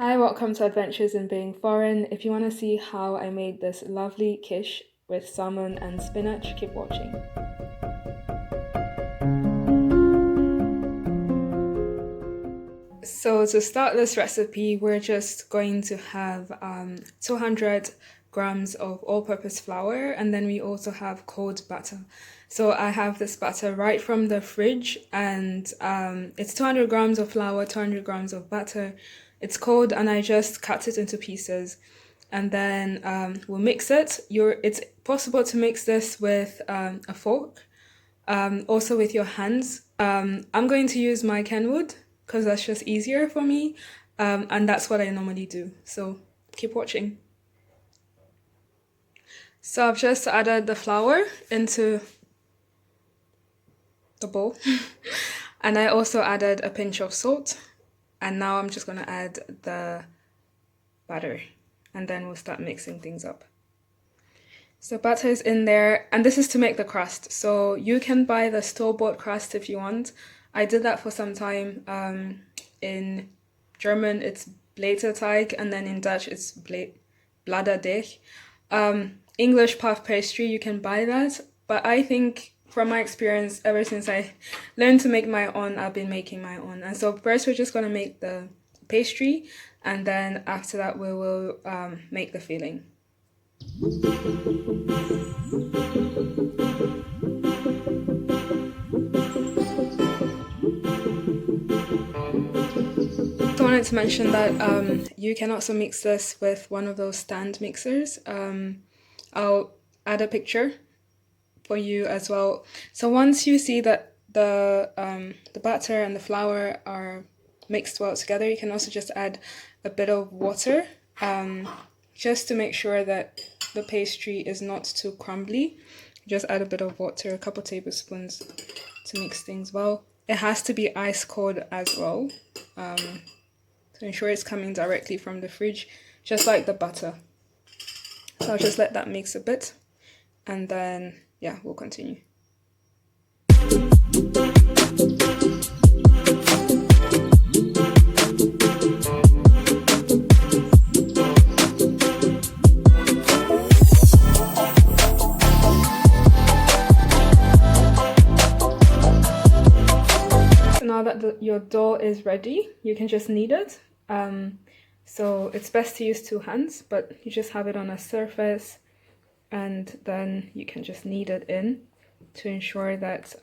Hi, welcome to Adventures in Being Foreign. If you want to see how I made this lovely quiche with salmon and spinach, keep watching. So to start this recipe, we're just going to have 200 grams of all-purpose flour, and then we also have cold butter. So I have this butter right from the fridge, and it's 200 grams of flour, 200 grams of butter. It's cold, and I just cut it into pieces, and then we'll mix it. It's possible to mix this with a fork, also with your hands. I'm going to use my Kenwood because that's just easier for me, and that's what I normally do. So keep watching. So I've just added the flour into the bowl, and I also added a pinch of salt, and now I'm just gonna add the butter, and then we'll start mixing things up. So butter is in there, and this is to make the crust. So you can buy the store-bought crust if you want. I did that for some time. In German, it's Blätterteig, and then in Dutch, it's Bladerdeeg. English puff pastry, you can buy that. But I think, from my experience, ever since I learned to make my own, I've been making my own. And so first, we're just going to make the pastry, and then after that, we will make the filling. I wanted to mention that you can also mix this with one of those stand mixers. I'll add a picture for you as well. So once you see that the butter and the flour are mixed well together, you can also just add a bit of water, just to make sure that the pastry is not too crumbly. Just add a bit of water, a couple tablespoons, to mix things well. It has to be ice cold as well, to ensure it's coming directly from the fridge, just like the butter. So I'll just let that mix a bit, and then yeah, we'll continue. Now that your dough is ready, you can just knead it. So it's best to use two hands, but you just have it on a surface, and then you can just knead it in to ensure that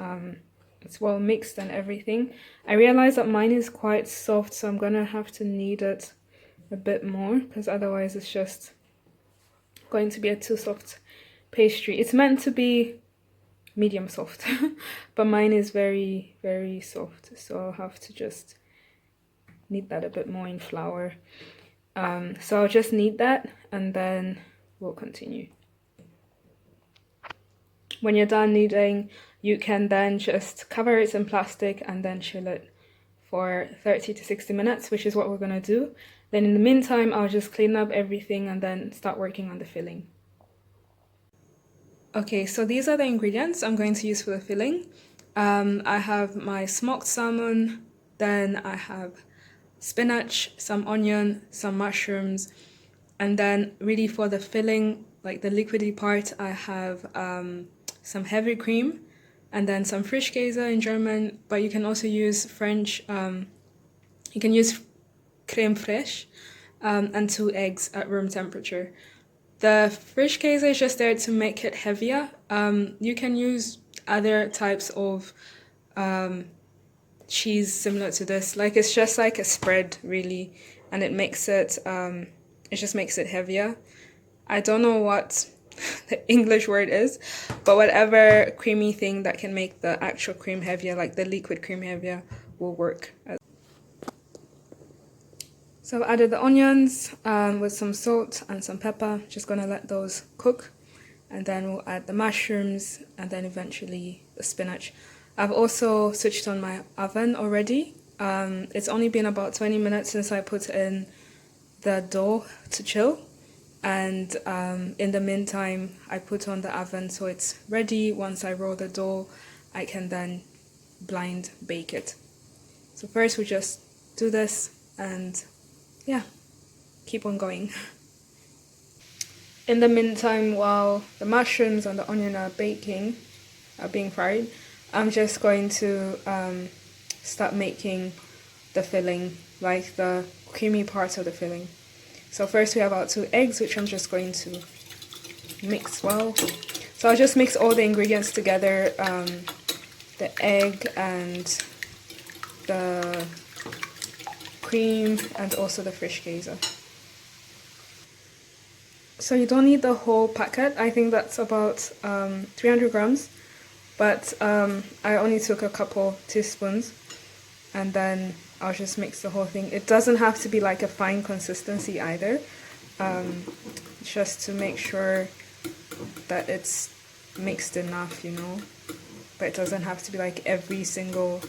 it's well mixed and everything. I realize that mine is quite soft, so I'm gonna have to knead it a bit more, because otherwise it's just going to be a too soft pastry. It's meant to be medium soft, but mine is very, very soft, so I'll have to just knead that a bit more in flour. So I'll just knead that, and then we'll continue. When you're done kneading, you can then just cover it in plastic and then chill it for 30 to 60 minutes, which is what we're gonna do. Then in the meantime, I'll just clean up everything and then start working on the filling. Okay, so these are the ingredients I'm going to use for the filling. I have my smoked salmon, then I have spinach, some onion, some mushrooms, and then really for the filling, like the liquidy part, I have some heavy cream, and then some fraiche in German, but you can also use French, you can use creme fraiche, and 2 eggs at room temperature. The fraiche is just there to make it heavier. You can use other types of cheese similar to this. Like, it's just like a spread really, and it makes it, it just makes it heavier. I don't know what the English word is, but whatever creamy thing that can make the actual cream heavier, like the liquid cream heavier, will work. So I've added the onions with some salt and some pepper. Just gonna let those cook, and then we'll add the mushrooms, and then eventually the spinach. I've also switched on my oven already. It's only been about 20 minutes since I put in the dough to chill, and in the meantime I put on the oven so it's ready. Once I roll the dough, I can then blind bake it. So first we just do this, and yeah, keep on going. In the meantime, while the mushrooms and the onion are being fried, I'm just going to start making the filling, like the creamy parts of the filling. So first we have our 2 eggs, which I'm just going to mix well. So I'll just mix all the ingredients together, the egg and the cream and also the fraiche. So you don't need the whole packet. I think that's about 300 grams, but I only took a couple teaspoons, and then I'll just mix the whole thing. It doesn't have to be like a fine consistency either, just to make sure that it's mixed enough, you know, but it doesn't have to be like every single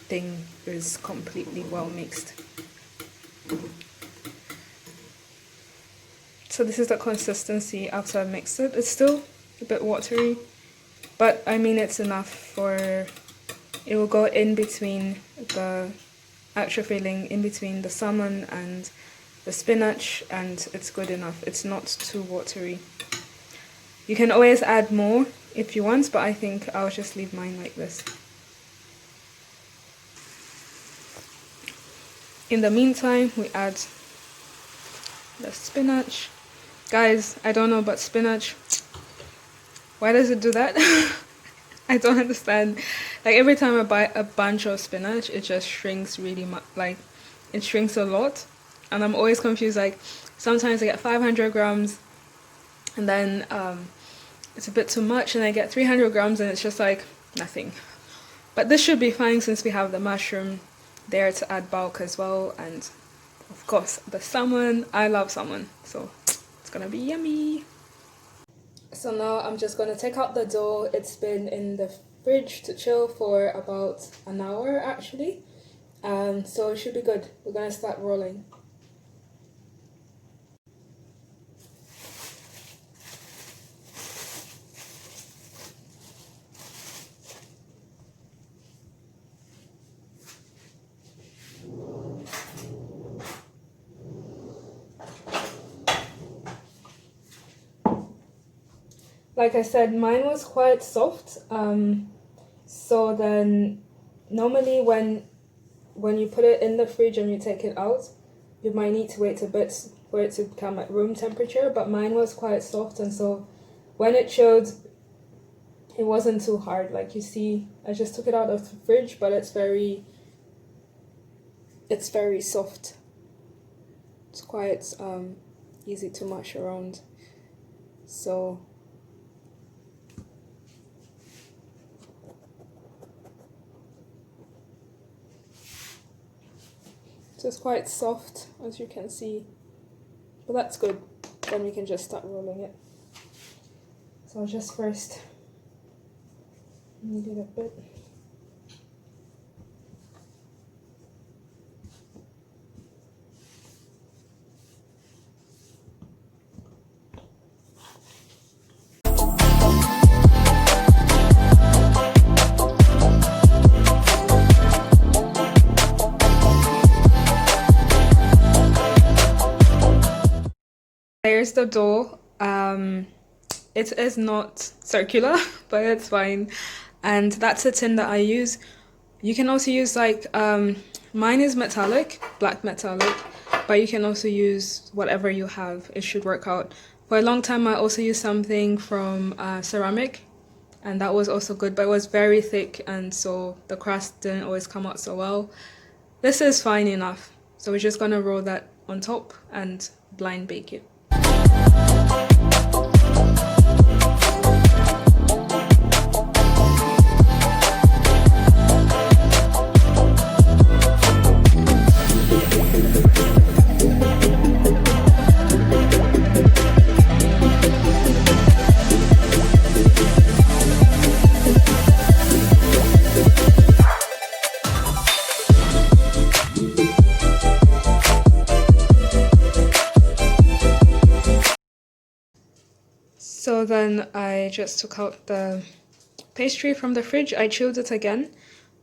thing is completely well mixed. So this is the consistency after I've mixed it. It's still a bit watery, but I mean it's enough for, it will go in between the actual filling, in between the salmon and the spinach, and it's good enough. It's not too watery. You can always add more if you want, but I think I'll just leave mine like this. In the meantime, we add the spinach. Guys, I don't know about spinach. Why does it do that? I don't understand. Like every time I buy a bunch of spinach, it just shrinks really much. Like it shrinks a lot, and I'm always confused. Like sometimes I get 500 grams, and then it's a bit too much, and I get 300 grams, and it's just like nothing. But this should be fine since we have the mushroom there to add bulk as well, and of course the salmon. I love salmon, so it's gonna be yummy. So now I'm just gonna take out the dough. It's been in the fridge to chill for about an hour actually, so it should be good. We're gonna start rolling. Like I said, mine was quite soft. So then normally when you put it in the fridge and you take it out, you might need to wait a bit for it to become at room temperature, but mine was quite soft, and so when it chilled, it wasn't too hard. Like you see, I just took it out of the fridge, but it's very soft. It's quite easy to mash around. So it's quite soft, as you can see, but that's good. Then we can just start rolling it. So I'll just first knead it a bit. There's the dough. It is not circular, but it's fine. And that's the tin that I use. You can also use like, mine is metallic, black metallic, but you can also use whatever you have. It should work out. For a long time, I also used something from ceramic, and that was also good, but it was very thick, and so the crust didn't always come out so well. This is fine enough. So we're just gonna roll that on top and blind bake it. So then I just took out the pastry from the fridge. I chilled it again,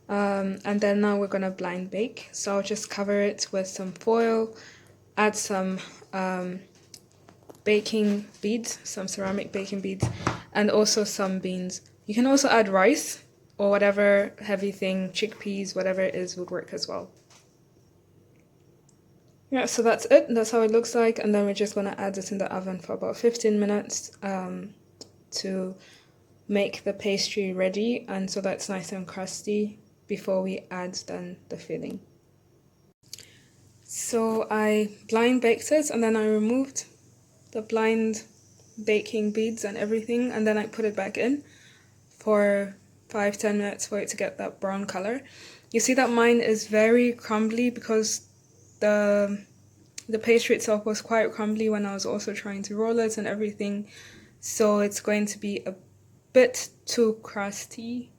and then now we're gonna blind bake. So I'll just cover it with some foil, add some baking beads, some ceramic baking beads, and also some beans. You can also add rice or whatever heavy thing, chickpeas, whatever it is would work as well. Yeah, so that's it. That's how it looks like. And then we're just going to add it in the oven for about 15 minutes to make the pastry ready, and so that's nice and crusty before we add then the filling. So I blind baked it, and then I removed the blind baking beads and everything, and then I put it back in for 5-10 minutes for it to get that brown color. You see that mine is very crumbly because the pastry itself was quite crumbly when I was also trying to roll it and everything, so it's going to be a bit too crusty,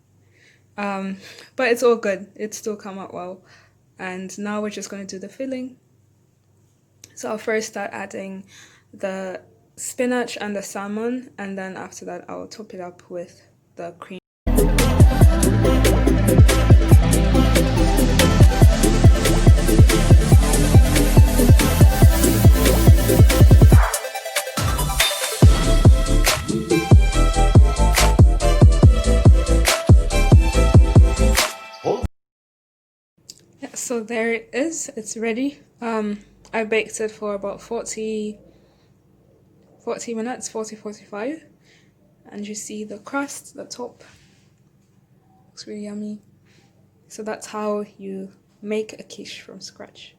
but it's all good. It's still come out well. And now we're just going to do the filling. So I'll first start adding the spinach and the salmon, and then after that I'll top it up with the cream. Yeah, so there it is, it's ready. I baked it for about 40 minutes, 45, and you see the crust, the top looks really yummy. So that's how you make a quiche from scratch.